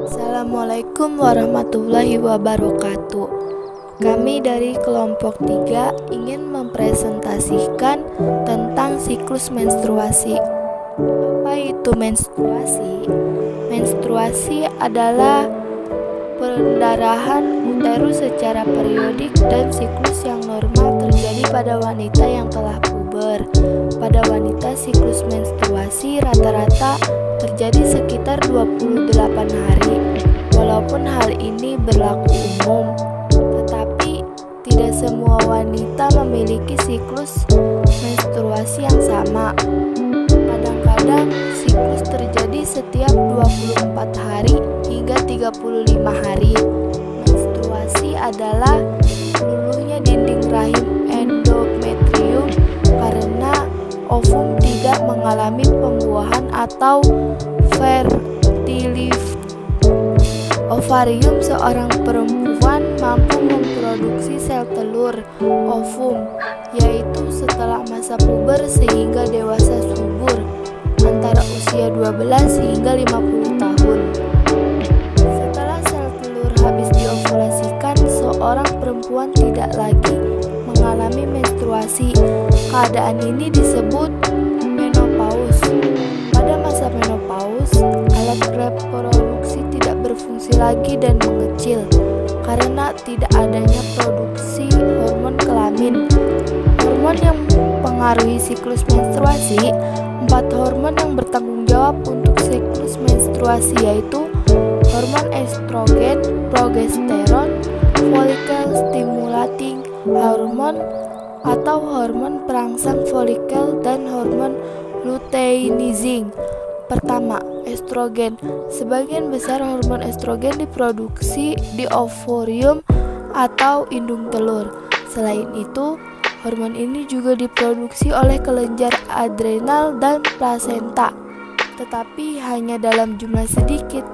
Assalamualaikum warahmatullahi wabarakatuh. Kami dari kelompok 3 ingin mempresentasikan tentang siklus menstruasi. Apa itu menstruasi? Menstruasi adalah pendarahan uterus secara periodik dan siklus yang normal terjadi pada wanita yang telah puber. Pada wanita, siklus menstruasi rata-rata terjadi sekitar 28 hari. Walaupun hal ini berlaku umum, tetapi tidak semua wanita memiliki siklus menstruasi yang sama. Kadang-kadang siklus terjadi setiap 24 hari hingga 35 hari. Menstruasi adalah luluhnya dinding rahim endometrium karena ovum tidak mengalami pembuahan atau fertility. Ovarium seorang perempuan mampu memproduksi sel telur ovum, yaitu setelah masa puber sehingga dewasa subur antara usia 12 hingga 50 tahun. Setelah sel telur habis diovulasikan, seorang perempuan tidak lagi mengalami menstruasi. Keadaan ini disebut menopause. Pada masa menopause, alat reproduksi tidak berfungsi lagi dan mengecil karena tidak adanya produksi hormon kelamin. Hormon yang mempengaruhi siklus menstruasi, 4 hormon yang bertanggung jawab untuk siklus menstruasi yaitu hormon estrogen, progesteron, follicle stimulating hormone atau hormon perangsang folikel, dan hormon luteinizing. Pertama, estrogen. Sebagian besar hormon estrogen diproduksi di ovarium atau indung telur. Selain itu, hormon ini juga diproduksi oleh kelenjar adrenal dan plasenta, tetapi hanya dalam jumlah sedikit.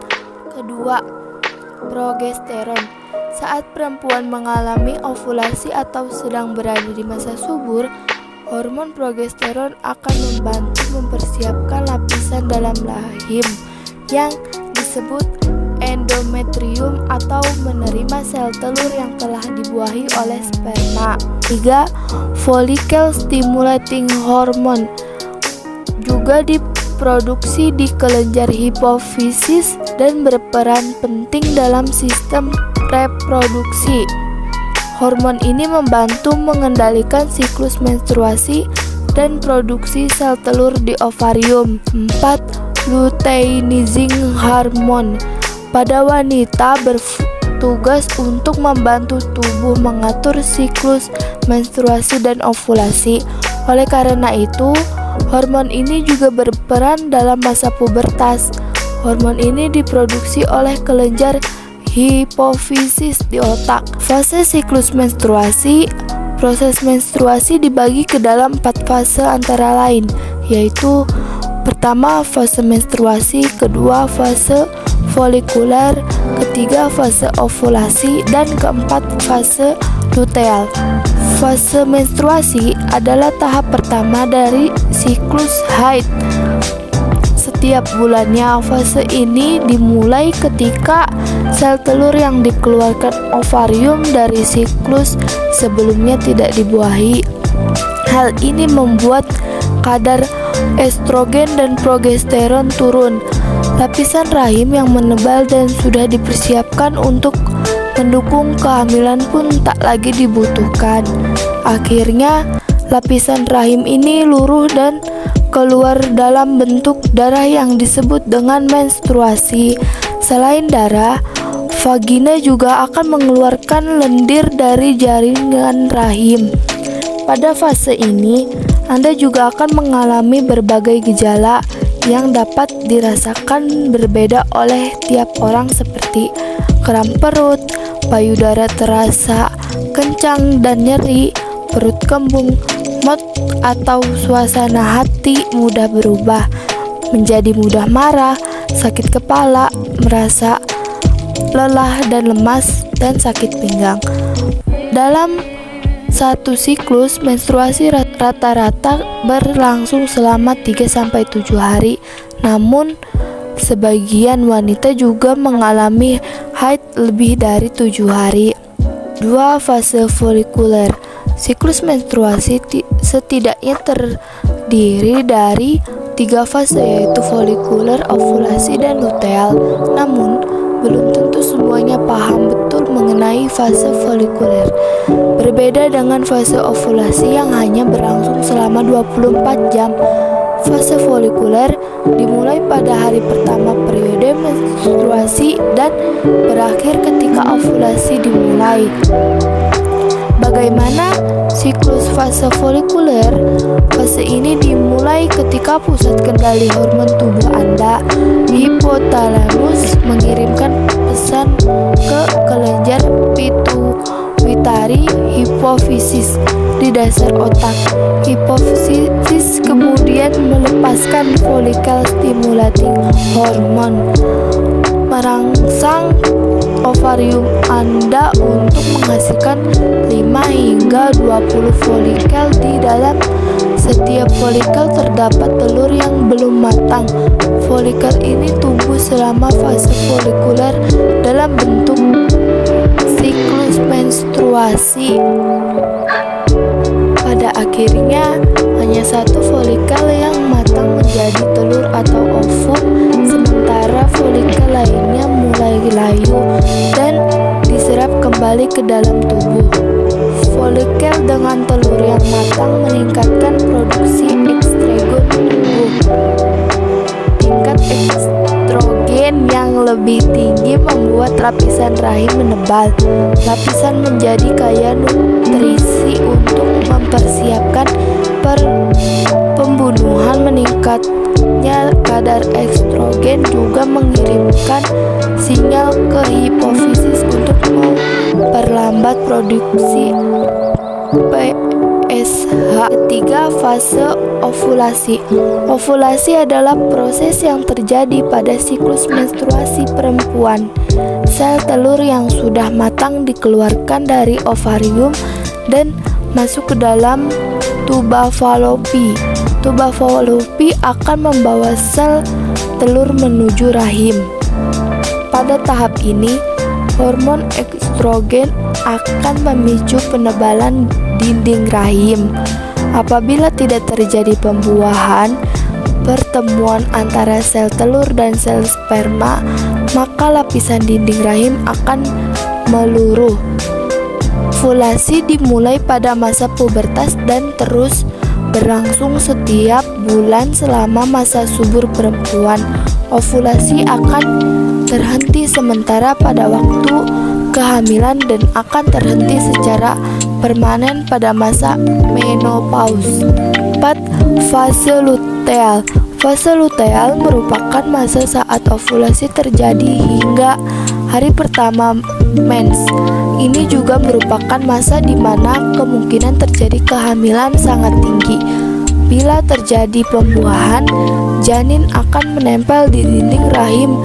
Kedua, progesteron. Saat perempuan mengalami ovulasi atau sedang berada di masa subur, hormon progesteron akan membantu mempersiapkan lapisan dalam rahim yang disebut endometrium atau menerima sel telur yang telah dibuahi oleh sperma. 3. Follicle stimulating hormone juga diproduksi di kelenjar hipofisis dan berperan penting dalam sistem reproduksi. Hormon ini membantu mengendalikan siklus menstruasi dan produksi sel telur di ovarium. 4. Luteinizing hormone pada wanita bertugas untuk membantu tubuh mengatur siklus menstruasi dan ovulasi. Oleh karena itu, hormon ini juga berperan dalam masa pubertas. Hormon ini diproduksi oleh kelenjar hipofisis di otak. Fase siklus menstruasi. Proses menstruasi dibagi ke dalam 4 fase antara lain, yaitu pertama fase menstruasi, kedua fase folikuler, ketiga fase ovulasi, dan keempat fase luteal. Fase menstruasi adalah tahap pertama dari siklus haid. Setiap bulannya, fase ini dimulai ketika sel telur yang dikeluarkan ovarium dari siklus sebelumnya tidak dibuahi. Hal ini membuat kadar estrogen dan progesteron turun. Lapisan rahim yang menebal dan sudah dipersiapkan untuk mendukung kehamilan pun tak lagi dibutuhkan. Akhirnya, lapisan rahim ini luruh dan keluar dalam bentuk darah yang disebut dengan menstruasi. Selain darah, vagina juga akan mengeluarkan lendir dari jaringan rahim. Pada fase ini, Anda juga akan mengalami berbagai gejala yang dapat dirasakan berbeda oleh tiap orang seperti kram perut, payudara terasa kencang dan nyeri, perut kembung, mood atau suasana hati mudah berubah menjadi mudah marah, sakit kepala, merasa lelah dan lemas, dan sakit pinggang. Dalam satu siklus menstruasi rata-rata berlangsung selama 3-7 hari. Namun, sebagian wanita juga mengalami haid lebih dari 7 hari. 2. Fase folikuler. Siklus menstruasi setidaknya terdiri dari 3 fase, yaitu folikuler, ovulasi, dan luteal. Namun, belum tentu semuanya paham betul mengenai fase folikuler. Berbeda dengan fase ovulasi yang hanya berlangsung selama 24 jam. Fase folikuler dimulai pada hari pertama periode menstruasi dan berakhir ketika ovulasi dimulai. Bagaimana siklus fase folikuler? Fase ini dimulai ketika pusat kendali hormon tubuh Anda, hipotalamus, mengirimkan pesan ke kelenjar pituitari hipofisis di dasar otak. Hipofisis kemudian melepaskan follicle stimulating hormone, merangsang ovarium Anda untuk menghasilkan 5 hingga 20 folikel. Di dalam setiap folikel terdapat telur yang belum matang. Folikel ini tumbuh selama fase folikuler dalam bentuk siklus menstruasi. Pada akhirnya, hanya satu folikel yang matang menjadi telur atau ovum, sementara folikel lainnya mulai layu dan diserap kembali ke dalam tubuh. Folikel dengan telur yang matang meningkatkan produksi estrogen tubuh. Tingkat estrogen yang lebih tinggi membuat lapisan rahim menebal. Lapisan menjadi kaya nutrisi untuk mempersiapkan pembunuhan. Meningkatnya kadar estrogen juga mengirimkan sinyal ke hipofisis untuk memperlambat produksi PSH. Ketiga, fase ovulasi. Ovulasi adalah proses yang terjadi pada siklus menstruasi perempuan. Sel telur yang sudah matang dikeluarkan dari ovarium dan masuk ke dalam tuba Fallopi. Tuba Fallopi akan membawa sel telur menuju rahim. Pada tahap ini, hormon estrogen akan memicu penebalan dinding rahim. Apabila tidak terjadi pembuahan, pertemuan antara sel telur dan sel sperma, maka lapisan dinding rahim akan meluruh. Ovulasi dimulai pada masa pubertas dan terus berlangsung setiap bulan selama masa subur perempuan. Ovulasi akan terhenti sementara pada waktu kehamilan dan akan terhenti secara permanen pada masa menopause. 4. Fase luteal. Fase luteal merupakan masa saat ovulasi terjadi hingga hari pertama mens. Ini juga merupakan masa di mana kemungkinan terjadi kehamilan sangat tinggi. Bila terjadi pembuahan, janin akan menempel di dinding rahim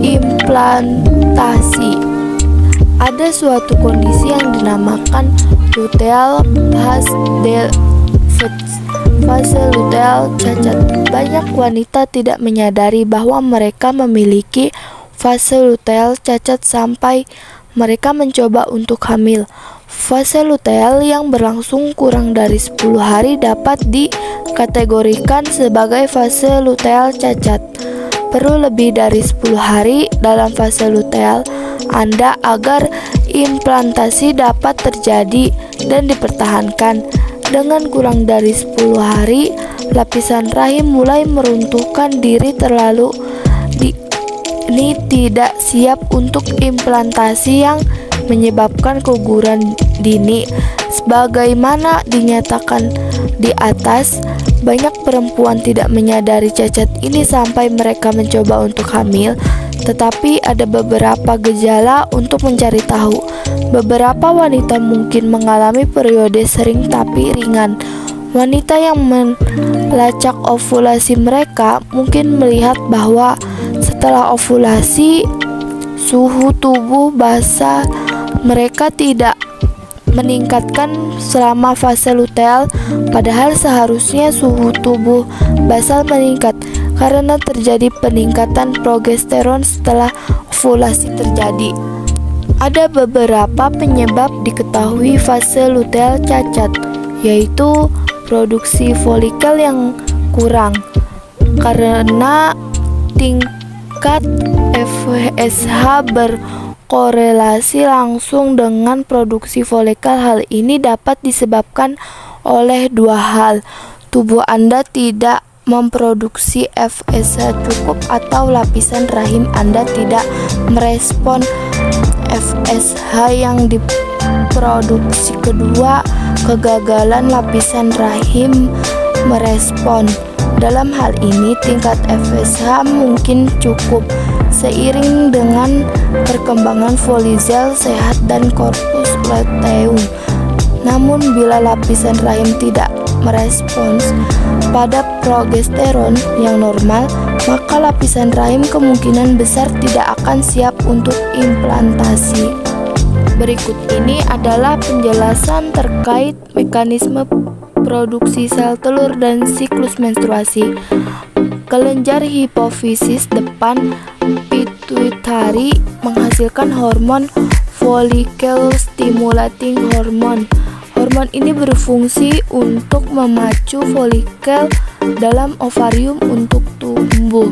implantasi. Ada suatu kondisi yang dinamakan luteal Pastel fase luteal cacat. Banyak wanita tidak menyadari bahwa mereka memiliki fase luteal cacat sampai mereka mencoba untuk hamil. Fase luteal yang berlangsung kurang dari 10 hari dapat dikategorikan sebagai fase luteal cacat. Perlu lebih dari 10 hari dalam fase luteal Anda agar implantasi dapat terjadi dan dipertahankan. Dengan kurang dari 10 hari, lapisan rahim mulai meruntuhkan diri ini tidak siap untuk implantasi yang menyebabkan keguguran dini. Sebagaimana dinyatakan di atas, banyak perempuan tidak menyadari cacat ini sampai mereka mencoba untuk hamil. Tetapi ada beberapa gejala untuk mencari tahu. Beberapa wanita mungkin mengalami periode sering tapi ringan. Wanita yang melacak ovulasi mereka mungkin melihat bahwa setelah ovulasi, suhu tubuh basal mereka tidak meningkatkan selama fase luteal, padahal seharusnya suhu tubuh basal meningkat karena terjadi peningkatan progesteron setelah ovulasi terjadi. Ada beberapa penyebab diketahui fase luteal cacat, yaitu produksi folikel yang kurang karena tingkat FSH berkorelasi langsung dengan produksi folikel. Hal ini dapat disebabkan oleh dua hal: tubuh Anda tidak memproduksi FSH cukup atau lapisan rahim Anda tidak merespon FSH yang diproduksi. Kedua, kegagalan lapisan rahim merespon. Dalam hal ini, tingkat FSH mungkin cukup seiring dengan perkembangan folikel sehat dan korpus luteum. Namun, bila lapisan rahim tidak merespons pada progesteron yang normal, maka lapisan rahim kemungkinan besar tidak akan siap untuk implantasi. Berikut ini adalah penjelasan terkait mekanisme produksi sel telur dan siklus menstruasi. Kelenjar hipofisis depan pituitari menghasilkan hormon follicle stimulating hormone. Hormon ini berfungsi untuk memacu folikel dalam ovarium untuk tumbuh.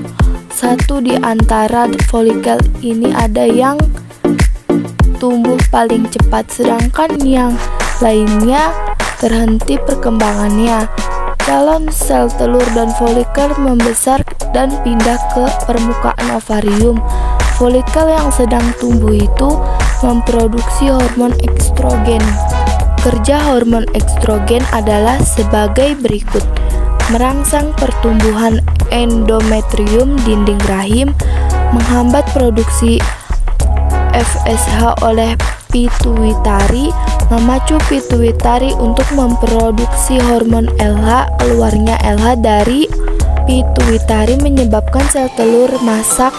Satu di antara folikel ini ada yang tumbuh paling cepat, sedangkan yang lainnya terhenti perkembangannya. Calon sel telur dan folikel membesar dan pindah ke permukaan ovarium. Folikel yang sedang tumbuh itu memproduksi hormon estrogen. Kerja hormon estrogen adalah sebagai berikut: merangsang pertumbuhan endometrium dinding rahim, menghambat produksi FSH oleh pituitari, memacu pituitari untuk memproduksi hormon LH. Keluarnya LH dari pituitari menyebabkan sel telur masak,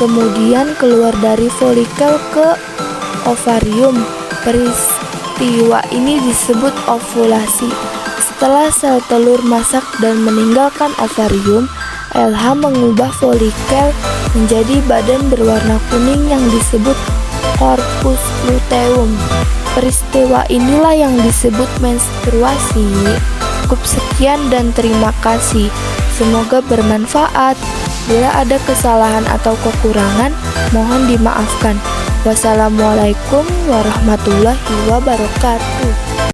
kemudian keluar dari folikel ke ovarium. Peristiwa ini disebut ovulasi. Setelah sel telur masak dan meninggalkan ovarium, LH mengubah folikel menjadi badan berwarna kuning yang disebut korpus luteum. Peristiwa inilah yang disebut menstruasi. Cukup sekian dan terima kasih. Semoga bermanfaat. Bila ada kesalahan atau kekurangan, mohon dimaafkan. Wassalamualaikum warahmatullahi wabarakatuh.